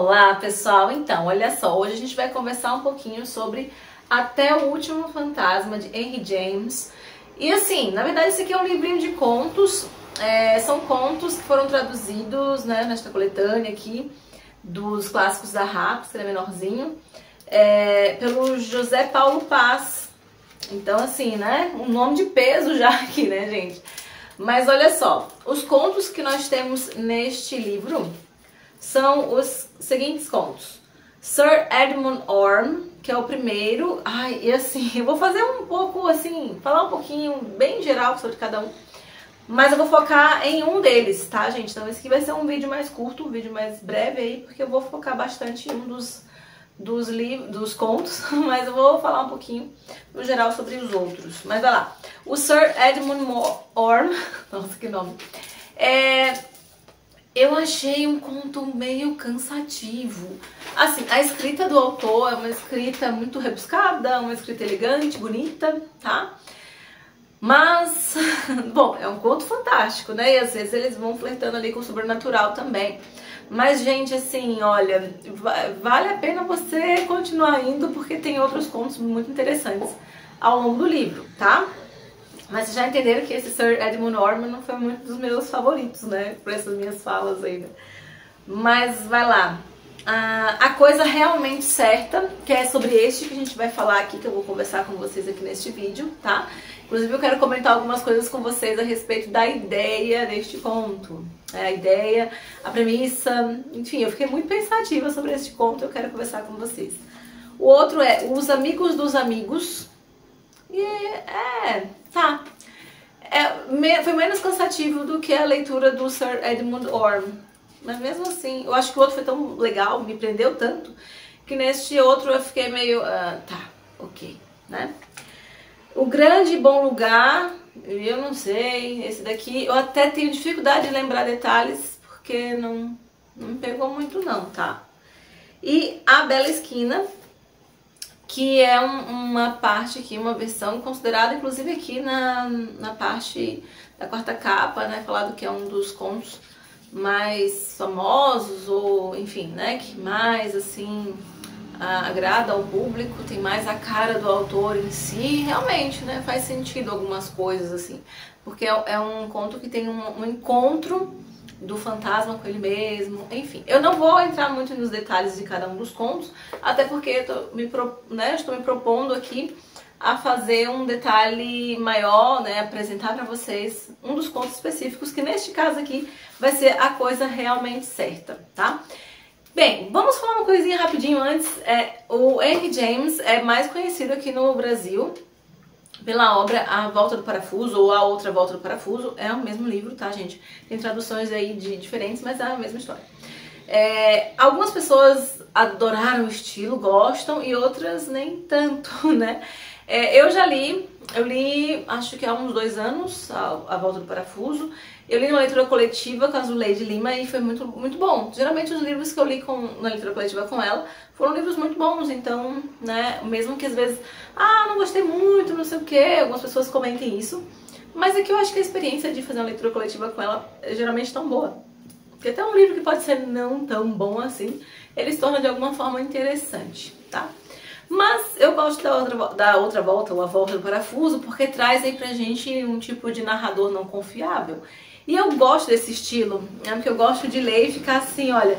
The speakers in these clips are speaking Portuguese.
Olá pessoal, então olha só, hoje a gente vai conversar um pouquinho sobre Até o Último Fantasma de Henry James. E assim, na verdade esse aqui é um livrinho de contos, são contos que foram traduzidos, né, nesta coletânea aqui dos clássicos da Raps, que ele é menorzinho, pelo José Paulo Paz. Então assim, né, um nome de peso já aqui, né gente? Mas olha só, os contos que nós temos neste livro são os seguintes contos. Sir Edmund Orme, que é o primeiro. Ai, e assim, eu vou fazer um pouco assim, falar um pouquinho bem geral sobre cada um, mas eu vou focar em um deles, tá, gente? Então esse aqui vai ser um vídeo mais curto, um vídeo mais breve aí, porque eu vou focar bastante em um dos contos, mas eu vou falar um pouquinho no geral sobre os outros. Mas vai lá. O Sir Edmund Orme, nossa, que nome. Eu achei um conto meio cansativo. Assim, a escrita do autor é uma escrita muito rebuscada, uma escrita elegante, bonita, tá? Mas, bom, é um conto fantástico, né? E às vezes eles vão flertando ali com o sobrenatural também. Mas, gente, assim, olha, vale a pena você continuar indo, porque tem outros contos muito interessantes ao longo do livro, tá? Mas vocês já entenderam que esse Sir Edmund Orme não foi muito dos meus favoritos, né? Por essas minhas falas aí, né? Mas vai lá. A coisa realmente certa, que é sobre este que a gente vai falar aqui, que eu vou conversar com vocês aqui neste vídeo, tá? Inclusive eu quero comentar algumas coisas com vocês a respeito da ideia deste conto. A ideia, a premissa, enfim, eu fiquei muito pensativa sobre este conto, eu quero conversar com vocês. O outro é Os Amigos dos Amigos. E tá. Foi menos cansativo do que a leitura do Sir Edmund Orme. Mas mesmo assim, eu acho que o outro foi tão legal, me prendeu tanto, que neste outro eu fiquei meio, tá, ok, né? O Grande e Bom Lugar, eu não sei, esse daqui, eu até tenho dificuldade de lembrar detalhes, porque não me pegou muito não, tá? E A Bela Esquina, que é uma parte aqui, uma versão considerada, inclusive aqui na parte da quarta capa, né, falado que é um dos contos mais famosos, ou enfim, né, que mais, assim, agrada ao público, tem mais a cara do autor em si, realmente, né, faz sentido algumas coisas, assim, porque é um conto que tem um encontro do fantasma com ele mesmo, enfim. Eu não vou entrar muito nos detalhes de cada um dos contos, até porque estou me propondo aqui a fazer um detalhe maior, né, apresentar para vocês um dos contos específicos, que neste caso aqui vai ser A Coisa Realmente Certa, tá? Bem, vamos falar uma coisinha rapidinho antes. O Henry James é mais conhecido aqui no Brasil pela obra A Volta do Parafuso, ou A Outra Volta do Parafuso. É o mesmo livro, tá, gente? Tem traduções aí diferentes, mas é a mesma história. Algumas pessoas adoraram o estilo, gostam, e outras nem tanto, né? Eu li, acho que há uns 2 anos, A Volta do Parafuso. Eu li na leitura coletiva com a Zuleide Lima e foi muito, muito bom. Geralmente os livros que eu li na leitura coletiva com ela foram livros muito bons, então, né, mesmo que às vezes, não gostei muito, não sei o que, algumas pessoas comentem isso, mas aqui eu acho que a experiência de fazer uma leitura coletiva com ela é geralmente tão boa. Porque até um livro que pode ser não tão bom assim, ele se torna de alguma forma interessante, tá? Mas eu gosto da outra volta, ou A Volta do Parafuso, porque traz aí pra gente um tipo de narrador não confiável. E eu gosto desse estilo, né? Porque eu gosto de ler e ficar assim, olha,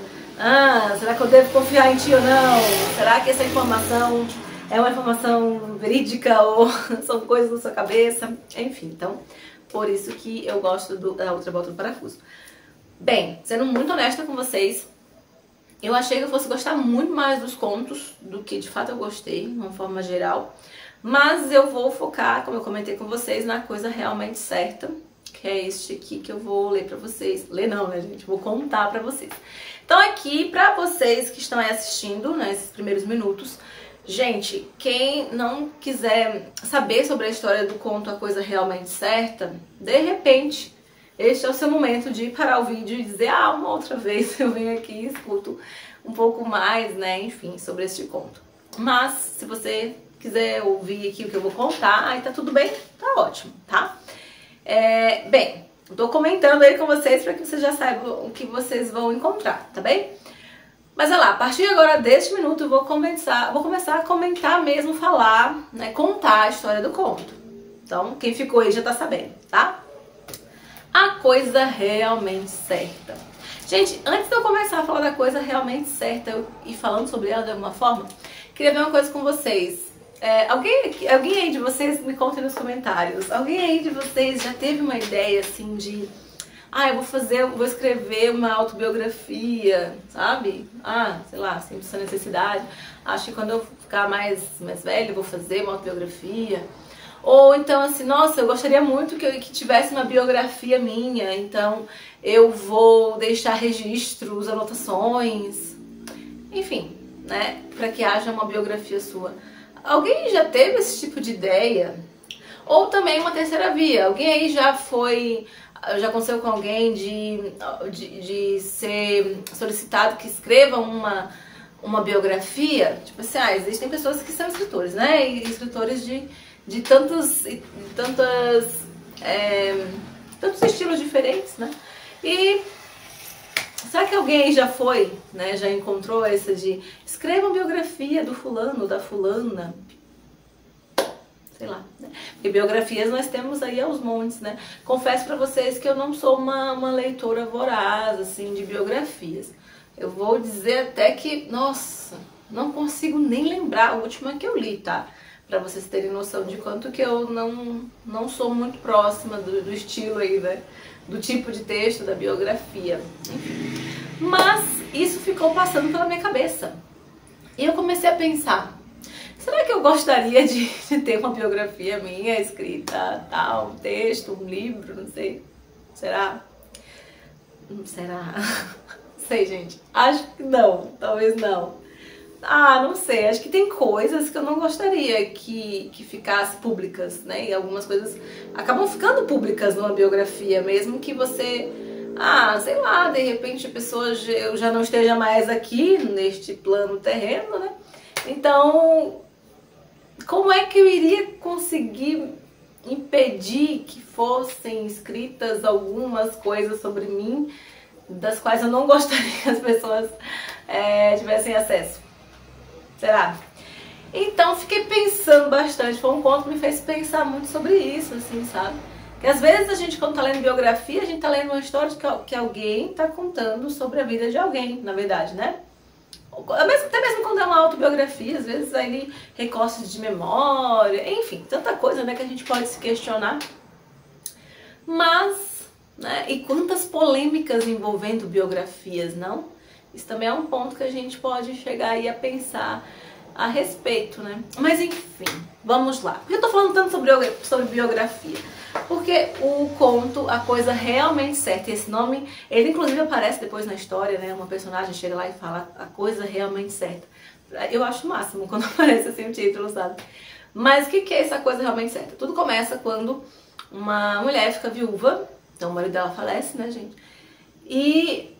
será que eu devo confiar em ti ou não? Será que essa informação é uma informação verídica ou são coisas da sua cabeça? Enfim, então, por isso que eu gosto da Outra Volta do Parafuso. Bem, sendo muito honesta com vocês, eu achei que eu fosse gostar muito mais dos contos do que de fato eu gostei, de uma forma geral. Mas eu vou focar, como eu comentei com vocês, na Coisa Realmente Certa, que é este aqui que eu vou ler pra vocês. Ler não, né, gente? Vou contar pra vocês. Então aqui, pra vocês que estão aí assistindo, né, esses primeiros minutos, gente, quem não quiser saber sobre a história do conto A Coisa Realmente Certa, de repente, este é o seu momento de parar o vídeo e dizer, uma outra vez eu venho aqui e escuto um pouco mais, né, enfim, sobre este conto. Mas, se você quiser ouvir aqui o que eu vou contar, aí tá tudo bem, tá ótimo, tá? Bem, eu tô comentando aí com vocês para que vocês já saibam o que vocês vão encontrar, tá bem? Mas olha lá, a partir agora deste minuto eu vou começar a comentar mesmo, falar, né, contar a história do conto. Então, quem ficou aí já tá sabendo, tá? A coisa realmente certa. Gente, antes de eu começar a falar da coisa realmente certa e falando sobre ela de alguma forma, queria ver uma coisa com vocês. Alguém aí de vocês me conte nos comentários. Alguém aí de vocês já teve uma ideia assim de eu vou escrever uma autobiografia, sabe? Sei lá, sem essa necessidade. Acho que quando eu ficar mais velho, eu vou fazer uma autobiografia. Ou então assim, nossa, eu gostaria muito que tivesse uma biografia minha, então eu vou deixar registros, anotações, enfim, né? Para que haja uma biografia sua. Alguém já teve esse tipo de ideia? Ou também uma terceira via. Alguém aí já aconteceu com alguém de ser solicitado que escreva uma biografia? Tipo assim, existem pessoas que são escritores, né? E escritores de tantos estilos diferentes, né? E será que alguém aí já foi, né? Já encontrou essa de escreva uma biografia do fulano, da fulana? Sei lá, né? Porque biografias nós temos aí aos montes, né? Confesso pra vocês que eu não sou uma leitora voraz, assim, de biografias. Eu vou dizer até que, nossa, não consigo nem lembrar a última que eu li, tá? Pra vocês terem noção de quanto que eu não sou muito próxima do estilo aí, né? Do tipo de texto, da biografia. Enfim. Mas isso ficou passando pela minha cabeça. E eu comecei a pensar, será que eu gostaria de ter uma biografia minha escrita, tal, um texto, um livro, não sei. Será? Será? Não sei, gente. Acho que não, talvez não. Não sei, acho que tem coisas que eu não gostaria que ficassem públicas, né? E algumas coisas acabam ficando públicas numa biografia, mesmo que você, sei lá, de repente a pessoa já não esteja mais aqui, neste plano terreno, né? Então, como é que eu iria conseguir impedir que fossem escritas algumas coisas sobre mim, das quais eu não gostaria que as pessoas tivessem acesso? Será? Então fiquei pensando bastante, foi um conto que me fez pensar muito sobre isso, assim, sabe? Porque às vezes a gente, quando tá lendo biografia, a gente tá lendo uma história que alguém tá contando sobre a vida de alguém, na verdade, né? Até mesmo quando é uma autobiografia, às vezes aí recortes de memória, enfim, tanta coisa, né, que a gente pode se questionar. Mas, né, e quantas polêmicas envolvendo biografias, não? Isso também é um ponto que a gente pode chegar aí a pensar a respeito, né? Mas enfim, vamos lá. Por que eu tô falando tanto sobre biografia? Porque o conto A Coisa Realmente Certa, esse nome, ele inclusive aparece depois na história, né? Uma personagem chega lá e fala A Coisa Realmente Certa. Eu acho o máximo quando aparece assim o título, sabe? Mas o que é essa coisa realmente certa? Tudo começa quando uma mulher fica viúva, então o marido dela falece, né, gente? E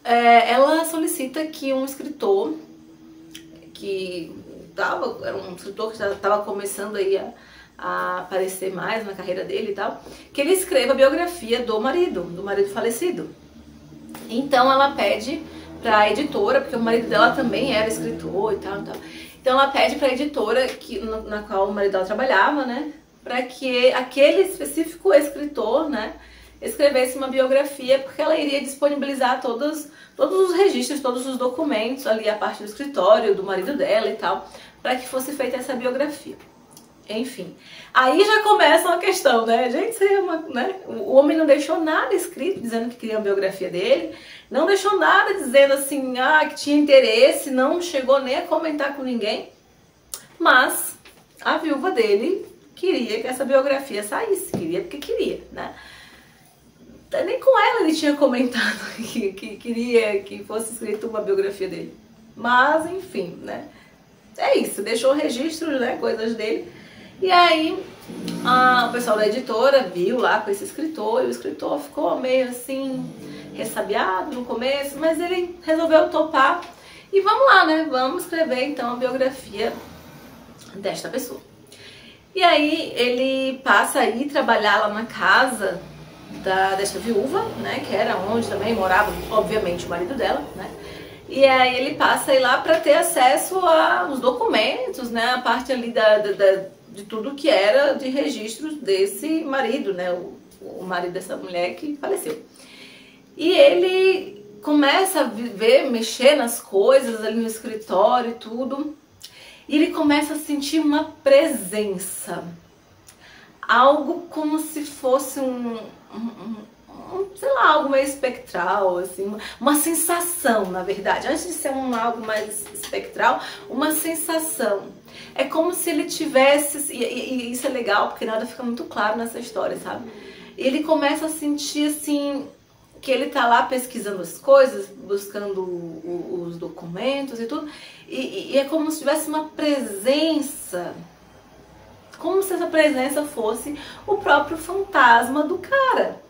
ela solicita que um escritor era um escritor que já estava começando aí a aparecer mais na carreira dele e tal, que ele escreva a biografia do marido falecido. Então ela pede para a editora, porque o marido dela também era escritor e tal, então ela pede para a editora na qual o marido dela trabalhava, né, para que aquele específico escritor, né, escrevesse uma biografia, porque ela iria disponibilizar todos os registros, todos os documentos ali, a parte do escritório, do marido dela e tal, para que fosse feita essa biografia. Enfim, aí já começa uma questão, né? Gente, né? O homem não deixou nada escrito dizendo que queria a biografia dele, não deixou nada dizendo assim, que tinha interesse, não chegou nem a comentar com ninguém, mas a viúva dele queria que essa biografia saísse, queria porque queria, né? Nem com ela ele tinha comentado que queria que fosse escrita uma biografia dele. Mas, enfim, né? É isso, deixou registros, né? Coisas dele. E aí, o pessoal da editora viu lá com esse escritor, e o escritor ficou meio assim, ressabiado no começo, mas ele resolveu topar. E vamos lá, né? Vamos escrever então a biografia desta pessoa. E aí, ele passa a ir trabalhar lá na casa desta viúva, né, que era onde também morava, obviamente, o marido dela, né, E aí ele passa a ir lá para ter acesso aos documentos, né? A parte ali de tudo que era de registros desse marido, né? O marido dessa mulher que faleceu. E ele começa a mexer nas coisas ali no escritório e tudo. E ele começa a sentir uma presença. Algo como se fosse sei lá, algo meio espectral, assim, uma sensação, na verdade. Antes de ser algo mais espectral, uma sensação. É como se ele tivesse, e isso é legal, porque nada fica muito claro nessa história, sabe? Ele começa a sentir, assim, que ele tá lá pesquisando as coisas, buscando os documentos e tudo, e é como se tivesse uma presença, como se essa presença fosse o próprio fantasma do cara.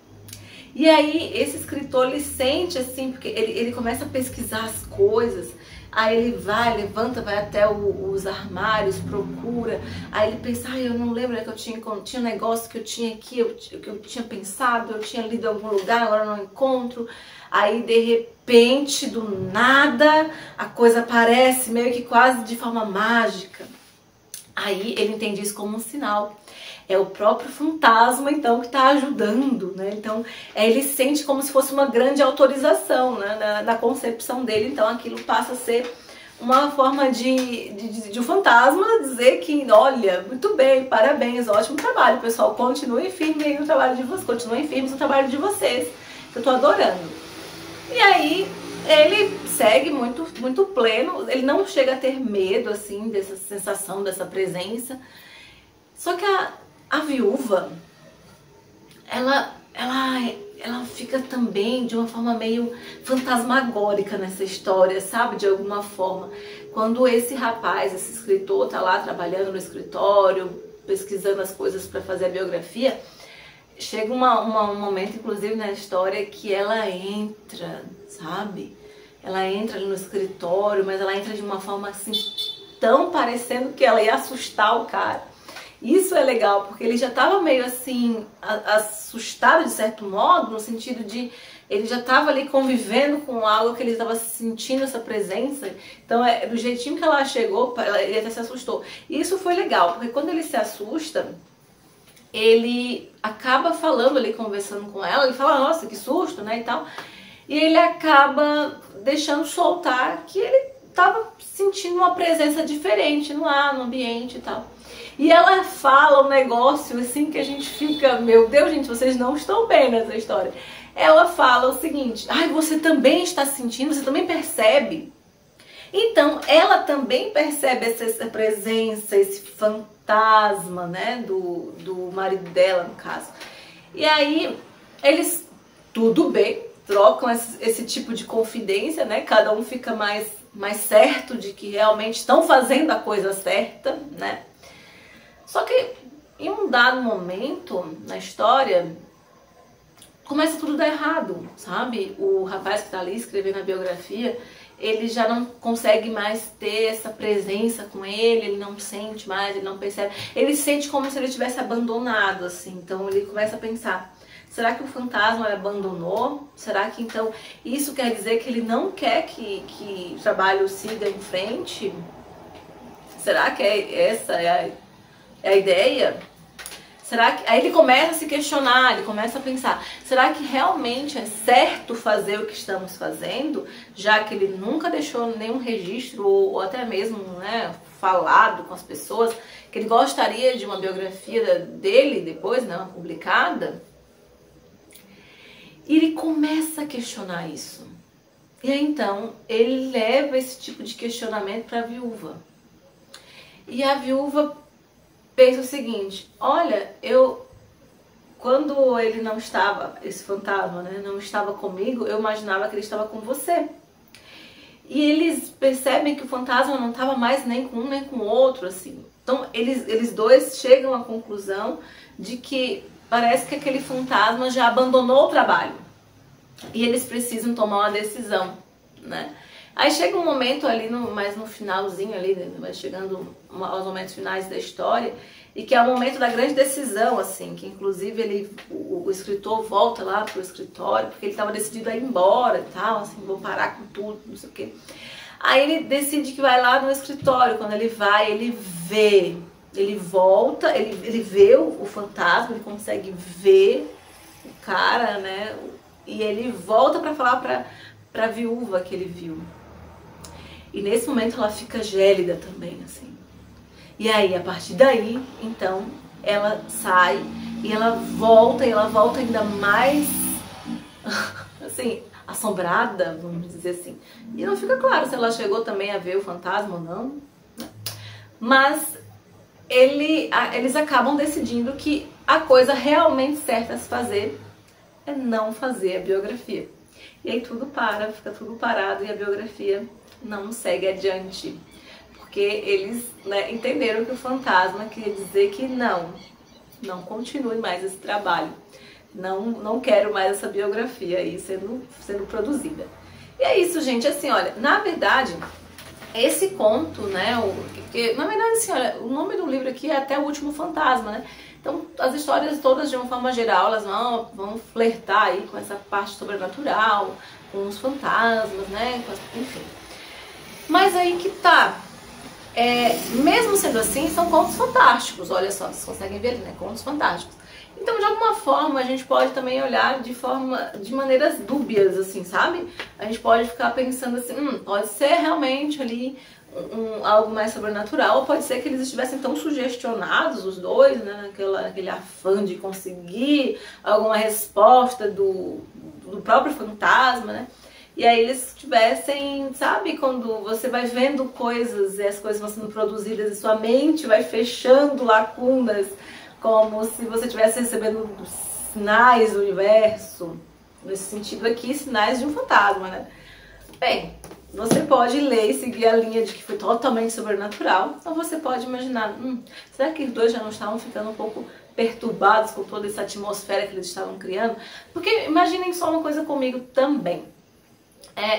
E aí esse escritor, ele sente assim, porque ele começa a pesquisar as coisas, aí ele vai, levanta, vai até os armários, procura, aí ele pensa, eu não lembro que eu tinha um negócio que eu tinha aqui, que eu tinha pensado, eu tinha lido em algum lugar, agora eu não encontro. Aí de repente, do nada, a coisa aparece meio que quase de forma mágica. Aí ele entende isso como um sinal. É o próprio fantasma, então, que está ajudando, né? Então, ele sente como se fosse uma grande autorização, né? na concepção dele. Então, aquilo passa a ser uma forma de um fantasma dizer que, olha, muito bem, parabéns, ótimo trabalho, pessoal. Continuem firmes aí no trabalho de vocês, continuem firmes no trabalho de vocês, que eu tô adorando. E aí, ele segue muito, muito pleno, ele não chega a ter medo, assim, dessa sensação, dessa presença. Só que a viúva, ela fica também de uma forma meio fantasmagórica nessa história, sabe? De alguma forma. Quando esse rapaz, esse escritor, tá lá trabalhando no escritório, pesquisando as coisas para fazer a biografia, chega um momento, inclusive na história, que ela entra, sabe? Ela entra ali no escritório, mas ela entra de uma forma assim, tão parecendo que ela ia assustar o cara. Isso é legal, porque ele já estava meio assim, assustado de certo modo, no sentido de ele já estava ali convivendo com algo que ele estava sentindo essa presença. Então, do jeitinho que ela chegou, ele até se assustou. E isso foi legal, porque quando ele se assusta, ele acaba falando ali, conversando com ela, ele fala, nossa, que susto, né, e tal. E ele acaba deixando soltar que ele estava sentindo uma presença diferente no ar, no ambiente e tal. E ela fala um negócio assim que a gente fica, meu Deus, gente, vocês não estão bem nessa história. Ela fala o seguinte, você também está sentindo, você também percebe. Então, ela também percebe essa presença, esse fantasma, né, do marido dela, no caso. E aí, eles, tudo bem, trocam esse tipo de confidência, né, cada um fica mais certo de que realmente estão fazendo a coisa certa, né. Só que em um dado momento na história, começa tudo a dar errado, sabe? O rapaz que tá ali escrevendo a biografia, ele já não consegue mais ter essa presença com ele não sente mais, ele não percebe. Ele sente como se ele tivesse abandonado, assim. Então ele começa a pensar, será que o fantasma me abandonou? Será que então isso quer dizer que ele não quer que o trabalho siga em frente? Será que essa é a ideia? Será que... Aí ele começa a se questionar, ele começa a pensar, será que realmente é certo fazer o que estamos fazendo, já que ele nunca deixou nenhum registro ou até mesmo, né, falado com as pessoas que ele gostaria de uma biografia dele depois, né, publicada? E ele começa a questionar isso. E aí então ele leva esse tipo de questionamento para a viúva. E a viúva pensa o seguinte, olha, quando ele não estava, esse fantasma, né, não estava comigo, eu imaginava que ele estava com você. E eles percebem que o fantasma não estava mais nem com um nem com o outro, assim. Então eles dois chegam à conclusão de que parece que aquele fantasma já abandonou o trabalho. E eles precisam tomar uma decisão, né? Aí chega um momento ali, mais no finalzinho ali, vai chegando aos momentos finais da história, e que é o momento da grande decisão, assim, que inclusive o escritor volta lá pro escritório, porque ele estava decidido a ir embora e tal, assim, vou parar com tudo, não sei o quê. Aí ele decide que vai lá no escritório, quando ele vai, ele volta, ele vê o fantasma, ele consegue ver o cara, né, e ele volta pra falar pra viúva que ele viu. E nesse momento ela fica gélida também, assim. E aí, a partir daí, então, ela sai e ela volta ainda mais, assim, assombrada, vamos dizer assim. E não fica claro se ela chegou também a ver o fantasma ou não, né? Mas eles acabam decidindo que a coisa realmente certa a se fazer é não fazer a biografia. E aí tudo para, fica tudo parado e a biografia não segue adiante. Porque eles, né, entenderam que o fantasma queria dizer que não continue mais esse trabalho. Não quero mais essa biografia aí sendo produzida. E é isso, gente. Assim, olha, na verdade, esse conto, né, porque, na verdade, assim, olha, o nome do livro aqui é Até o Último Fantasma, né? Então, as histórias todas, de uma forma geral, elas vão flertar aí com essa parte sobrenatural, com os fantasmas, né, enfim. Mas aí que tá. Mesmo sendo assim, são contos fantásticos, olha só, vocês conseguem ver, né? Contos fantásticos. Então, de alguma forma, a gente pode também olhar de maneiras dúbias, assim, sabe? A gente pode ficar pensando assim, pode ser realmente ali algo mais sobrenatural, ou pode ser que eles estivessem tão sugestionados, os dois, né? Naquele afã de conseguir alguma resposta do próprio fantasma, né? E aí eles tivessem, sabe, quando você vai vendo coisas e as coisas vão sendo produzidas e sua mente vai fechando lacunas, como se você estivesse recebendo sinais do universo, nesse sentido aqui, sinais de um fantasma, né? Bem, você pode ler e seguir a linha de que foi totalmente sobrenatural, ou você pode imaginar, será que os dois já não estavam ficando um pouco perturbados com toda essa atmosfera que eles estavam criando? Porque imaginem só uma coisa comigo também.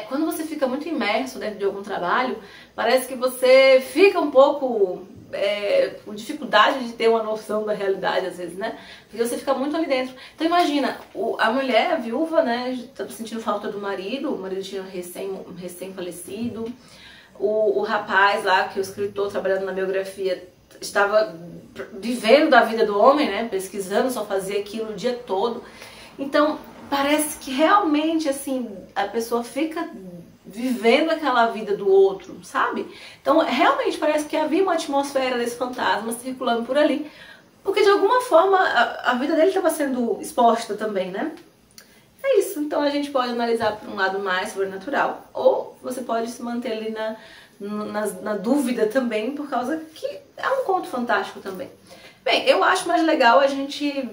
Quando você fica muito imerso dentro de algum trabalho, parece que você fica um pouco com dificuldade de ter uma noção da realidade, às vezes, né? Porque você fica muito ali dentro. Então imagina, a mulher, a viúva, né, estava sentindo falta do marido, o marido tinha recém falecido, o rapaz lá, que é o escritor trabalhando na biografia, estava vivendo da vida do homem, né, pesquisando, só fazia aquilo o dia todo. Então parece que realmente, assim, a pessoa fica vivendo aquela vida do outro, sabe? Então, realmente parece que havia uma atmosfera desse fantasma circulando por ali, porque de alguma forma a vida dele estava sendo exposta também, né? É isso. Então a gente pode analisar por um lado mais sobrenatural, ou você pode se manter ali na dúvida também, por causa que é um conto fantástico também. Bem, eu acho mais legal a gente...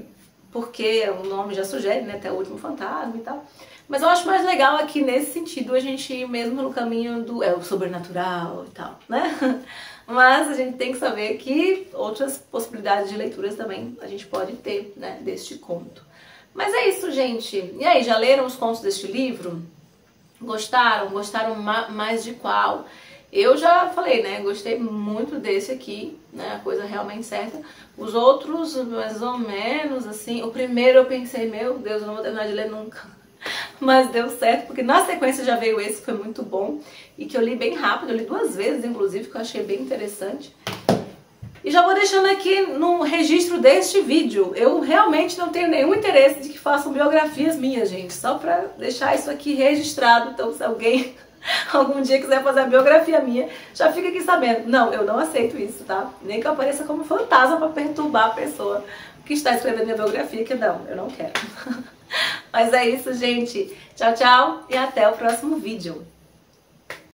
porque o nome já sugere, né, Até o Último Fantasma e tal. Mas eu acho mais legal aqui, nesse sentido, a gente ir mesmo no caminho do sobrenatural e tal, né? Mas a gente tem que saber que outras possibilidades de leituras também a gente pode ter, né, deste conto. Mas é isso, gente. E aí, já leram os contos deste livro? Gostaram? Gostaram mais de qual? Eu já falei, né, gostei muito desse aqui, né, a coisa realmente certa. Os outros, mais ou menos, assim, o primeiro eu pensei, meu Deus, eu não vou terminar de ler nunca. Mas deu certo, porque na sequência já veio esse, que foi muito bom, e que eu li bem rápido, eu li 2 vezes, inclusive, que eu achei bem interessante. E já vou deixando aqui no registro deste vídeo, eu realmente não tenho nenhum interesse de que façam biografias minhas, gente, só pra deixar isso aqui registrado, então se alguém... algum dia quiser fazer a biografia minha, já fica aqui sabendo. Não, eu não aceito isso, tá? Nem que eu apareça como fantasma pra perturbar a pessoa que está escrevendo minha biografia, que não, eu não quero. Mas é isso, gente. Tchau, tchau e até o próximo vídeo.